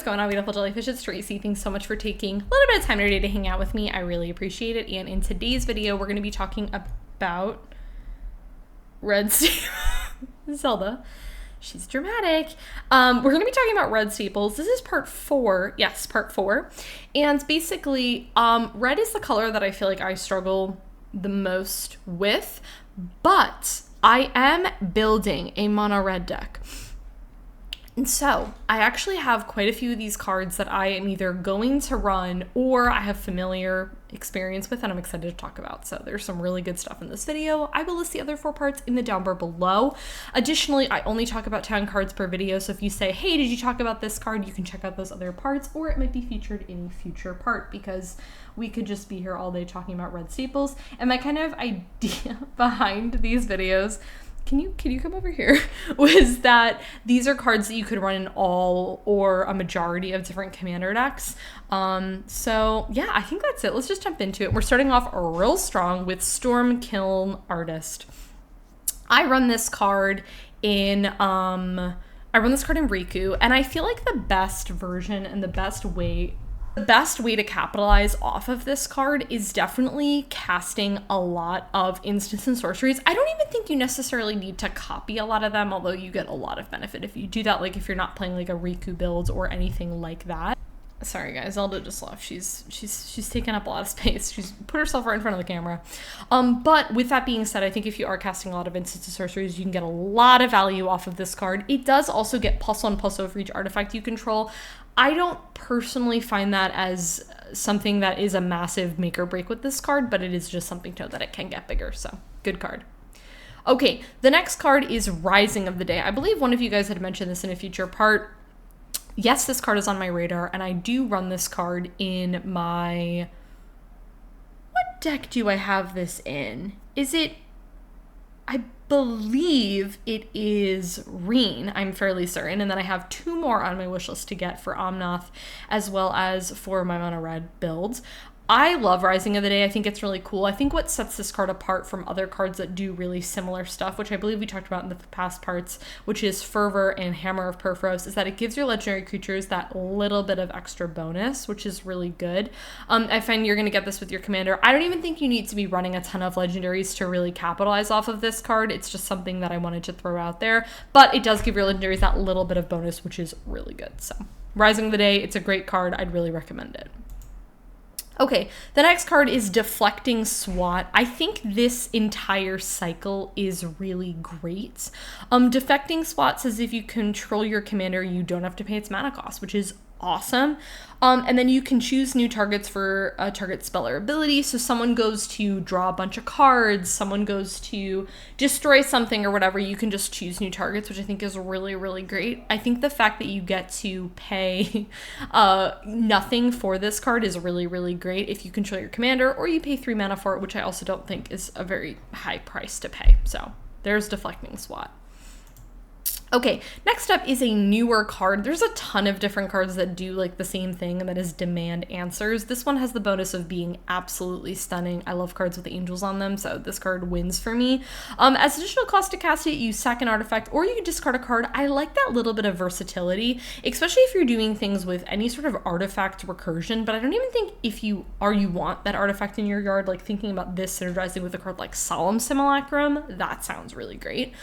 what's going on, beautiful jellyfish? It's Tracy. Thanks so much for taking a little bit of time today to hang out with me. I really appreciate it. And in today's video, we're going to be talking about Red Zelda. She's dramatic. We're going to be talking about Red Staples. This is part 4. Yes, part 4. And basically, red is the color that I feel like I struggle the most with, but I am building a mono red deck. And so I actually have quite a few of these cards that I am either going to run or I have familiar experience with and I'm excited to talk about. So there's some really good stuff in this video. I will list the other 4 parts in the down bar below. Additionally, I only talk about 10 cards per video. So if you say, hey, did you talk about this card? You can check out those other parts, or it might be featured in a future part because we could just be here all day talking about Red Staples. And my kind of idea behind these videos, can you come over here, was that these are cards that you could run in all or a majority of different commander decks. So yeah, I think that's it. Let's just jump into it. We're starting off real strong with Storm-kiln Artist. I run this card in Riku, and I feel like the best version and the best way to capitalize off of this card is definitely casting a lot of instants and sorceries. I don't even think you necessarily need to copy a lot of them, although you get a lot of benefit if you do that, like if you're not playing like a Riku build or anything like that. Sorry guys, Zelda just left. She's taken up a lot of space. She's put herself right in front of the camera. But with that being said, I think if you are casting a lot of instants and sorceries, you can get a lot of value off of this card. It does also get +1/+0 for each artifact you control. I don't personally find that as something that is a massive make or break with this card, but it is just something to note that it can get bigger, so good card. Okay, the next card is Rising of the Day. I believe one of you guys had mentioned this in a future part. Yes, this card is on my radar, and I do run this card in my... What deck do I have this in? Is it... I believe it is Reen, I'm fairly certain, and then I have 2 more on my wish list to get for Omnath as well as for my mono red builds. I love Rising of the Day. I think it's really cool. I think what sets this card apart from other cards that do really similar stuff, which I believe we talked about in the past parts, which is Fervor and Hammer of Perforos, is that it gives your legendary creatures that little bit of extra bonus, which is really good. I find you're going to get this with your commander. I don't even think you need to be running a ton of legendaries to really capitalize off of this card. It's just something that I wanted to throw out there, but it does give your legendaries that little bit of bonus, which is really good. So Rising of the Day, it's a great card. I'd really recommend it. Okay, the next card is Deflecting Swat. I think this entire cycle is really great. Deflecting Swat says if you control your commander, you don't have to pay its mana cost, which is awesome. And then you can choose new targets for a target spell or ability. So someone goes to draw a bunch of cards, someone goes to destroy something or whatever, you can just choose new targets, which I think is really, really great. I think the fact that you get to pay nothing for this card is really, really great if you control your commander, or you pay 3 mana for it, which I also don't think is a very high price to pay. So there's Deflecting Swat. Okay, next up is a newer card. There's a ton of different cards that do like the same thing, and that is Demand Answers. This one has the bonus of being absolutely stunning. I love cards with angels on them, so this card wins for me. As additional cost to cast it, you sack an artifact, or you can discard a card. I like that little bit of versatility, especially if you're doing things with any sort of artifact recursion, but I don't even think if you want that artifact in your yard, like thinking about this synergizing with a card like Solemn Simulacrum, that sounds really great.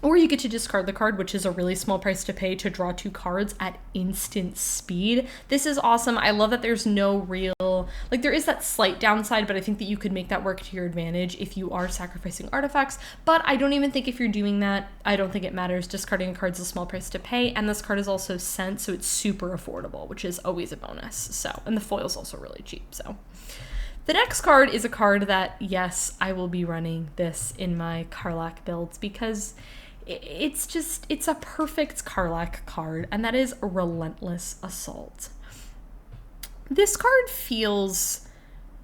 Or you get to discard the card, which is a really small price to pay to draw 2 cards at instant speed. This is awesome. I love that there's no real, like there is that slight downside, but I think that you could make that work to your advantage if you are sacrificing artifacts. But I don't even think if you're doing that, I don't think it matters. Discarding a card is a small price to pay, and this card is also sent, so it's super affordable, which is always a bonus. So, and the foil is also really cheap, so. The next card is a card that, yes, I will be running this in my Karlach builds because it's a perfect Karlach card, and that is Relentless Assault. This card feels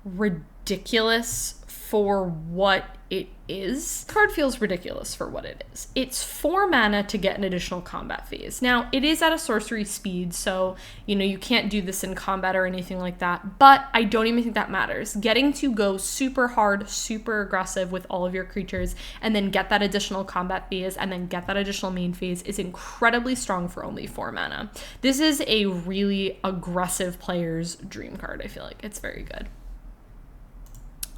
ridiculous for what it is. This card feels ridiculous for what it is. It's 4 mana to get an additional combat phase. Now, it is at a sorcery speed, so, you know, you can't do this in combat or anything like that, but I don't even think that matters. Getting to go super hard, super aggressive with all of your creatures, and then get that additional combat phase, and then get that additional main phase is incredibly strong for only 4 mana. This is a really aggressive player's dream card, I feel like. It's very good.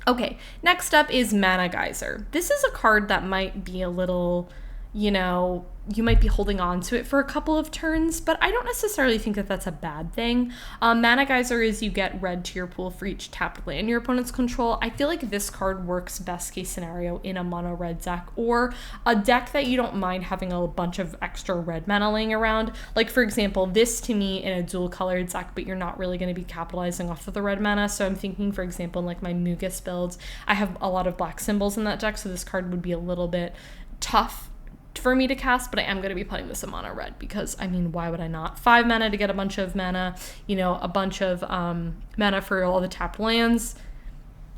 Okay, next up is Mana Geyser. This is a card that might be a little, you know, you might be holding on to it for a couple of turns, but I don't necessarily think that that's a bad thing. Mana Geyser is you get red to your pool for each tapped land your opponents control. I feel like this card works best case scenario in a mono red deck, or a deck that you don't mind having a bunch of extra red mana laying around. Like, for example, this to me in a dual colored deck, but you're not really going to be capitalizing off of the red mana. So I'm thinking, for example, in like my Mugus builds, I have a lot of black symbols in that deck, so this card would be a little bit tough for me to cast, but I am going to be playing this in mono red because, I mean, why would I not? 5 mana to get a bunch of mana, you know, a bunch of mana for all the tapped lands.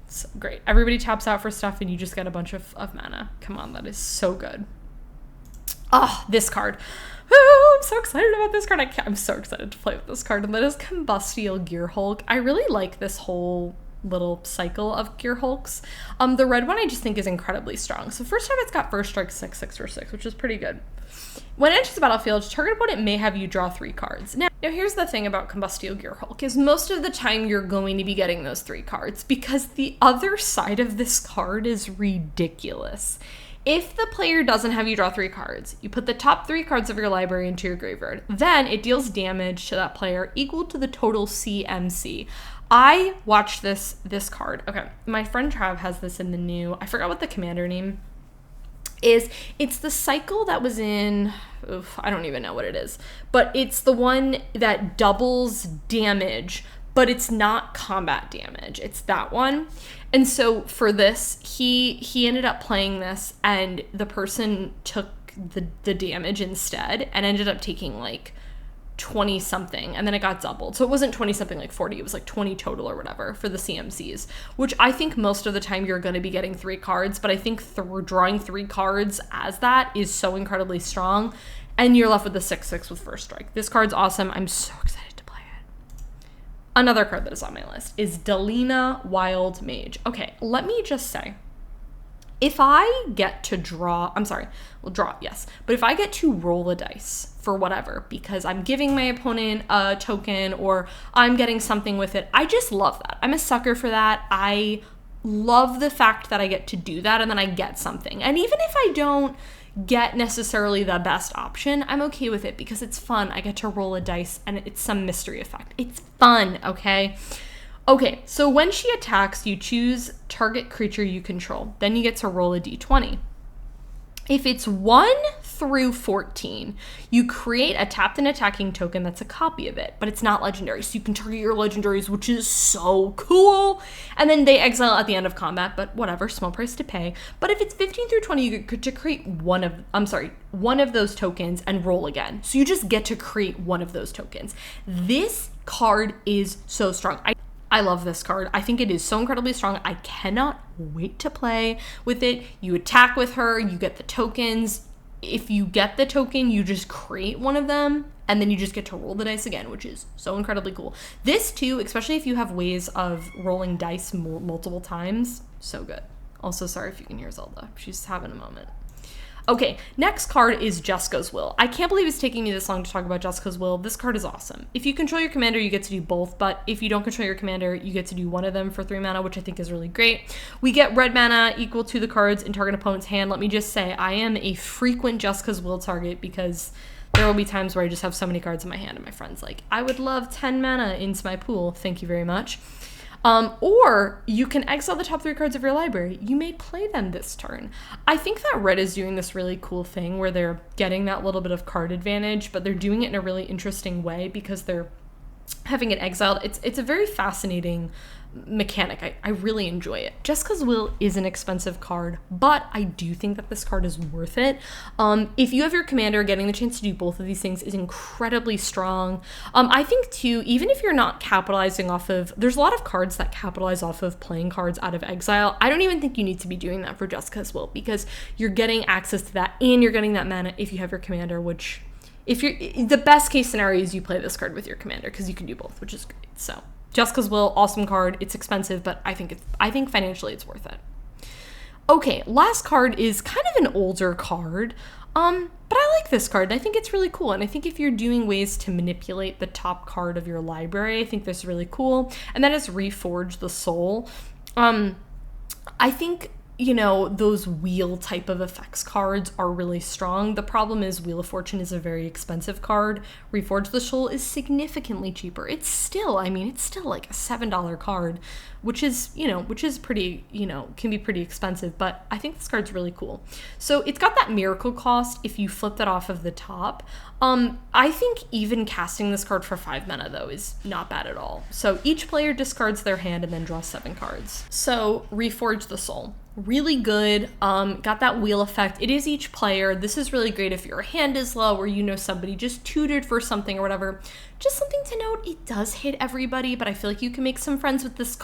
It's great. Everybody taps out for stuff and you just get a bunch of mana. Come on, that is so good. Oh, this card. Oh, I'm so excited about this card. I'm so excited to play with this card, and that is Combustible Gearhulk. I really like this whole little cycle of Gearhulks. The red one I just think is incredibly strong. So first time it's got first strike 6/6 for 6, which is pretty good. When it enters the battlefield, target opponent may have you draw 3 cards. Now here's the thing about Combustible Gearhulk is most of the time you're going to be getting those 3 cards because the other side of this card is ridiculous. If the player doesn't have you draw 3 cards, you put the top 3 cards of your library into your graveyard. Then it deals damage to that player equal to the total CMC. I watched this card. Okay, my friend Trav has this in the new, I forgot what the commander name is. It's the cycle that was in, I don't even know what it is, but it's the one that doubles damage, but it's not combat damage. It's that one. And so for this, he ended up playing this, and the person took the damage instead and ended up taking like 20 something, and then it got doubled. So it wasn't 20 something like 40, it was like 20 total or whatever for the CMCs, which I think most of the time you're going to be getting 3 cards, but I think drawing 3 cards as that is so incredibly strong, and you're left with the 6/6 with first strike. This card's awesome. I'm so excited to play it. Another card that is on my list is Delina Wild Mage. Okay, let me just say, if I get to draw, yes, but if I get to roll a dice for whatever, because I'm giving my opponent a token or I'm getting something with it, I just love that. I'm a sucker for that. I love the fact that I get to do that and then I get something. And even if I don't get necessarily the best option, I'm okay with it because it's fun. I get to roll a dice and it's some mystery effect. It's fun, okay? Okay, so when she attacks, you choose target creature you control. Then you get to roll a d20. If it's 1 through 14, you create a tapped and attacking token that's a copy of it, but it's not legendary. So you can target your legendaries, which is so cool. And then they exile at the end of combat, but whatever, small price to pay. But if it's 15 through 20, you get to create one of those tokens and roll again. So you just get to create one of those tokens. This card is so strong. I love this card. I think it is so incredibly strong. I cannot wait to play with it. You attack with her, you get the tokens. If you get the token, you just create one of them, and then you just get to roll the dice again, which is so incredibly cool. This too, especially if you have ways of rolling dice multiple times, so good. Also, sorry if you can hear Zelda. She's having a moment. Okay, next card is Jeska's Will. I can't believe it's taking me this long to talk about Jeska's Will. This card is awesome. If you control your commander, you get to do both, but if you don't control your commander, you get to do one of them for 3 mana, which I think is really great. We get red mana equal to the cards in target opponent's hand. Let me just say, I am a frequent Jeska's Will target because there will be times where I just have so many cards in my hand and my friend's like, I would love 10 mana into my pool. Thank you very much. Or you can exile the top 3 cards of your library. You may play them this turn. I think that red is doing this really cool thing where they're getting that little bit of card advantage, but they're doing it in a really interesting way because they're having it exiled, it's a very fascinating mechanic. I really enjoy it. Jeska's Will is an expensive card, but I do think that this card is worth it. If you have your commander, getting the chance to do both of these things is incredibly strong. I think too, even if you're not capitalizing off of, there's a lot of cards that capitalize off of playing cards out of exile. I don't even think you need to be doing that for Jeska's Will, because you're getting access to that and you're getting that mana if you have your commander, which if you're, the best case scenario is you play this card with your commander, because you can do both, which is great. So Jeska's Will, awesome card. It's expensive, but I think financially it's worth it. Okay, last card is kind of an older card, but I like this card. I think it's really cool, and I think if you're doing ways to manipulate the top card of your library, I think this is really cool, and that is Reforge the Soul. I think, you know, those wheel type of effects cards are really strong. The problem is Wheel of Fortune is a very expensive card. Reforge the Soul is significantly cheaper. It's still, I mean, it's still like a $7 card, which is pretty, can be pretty expensive, but I think this card's really cool. So it's got that miracle cost if you flip that off of the top. I think even casting this card for 5 mana though is not bad at all. So each player discards their hand and then draws 7 cards. So Reforge the Soul. Really good, got that wheel effect. It is each player. This is really great if your hand is low or you know somebody just tutored for something or whatever. Just something to note, it does hit everybody, but I feel like you can make some friends with this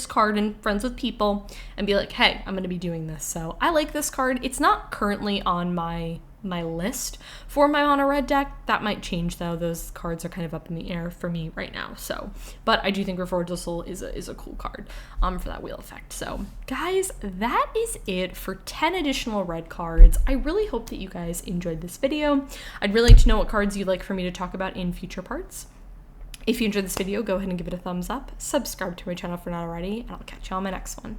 card and friends with people and be like, hey, I'm gonna be doing this. So I like this card. It's not currently on my list for my mono red deck. That might change though. Those cards are kind of up in the air for me right now. So, but I do think Reforge the Soul is a cool card for that wheel effect. So guys, that is it for 10 additional red cards. I really hope that you guys enjoyed this video. I'd really like to know what cards you'd like for me to talk about in future parts. If you enjoyed this video, go ahead and give it a thumbs up, subscribe to my channel if you're not already, and I'll catch you on my next one.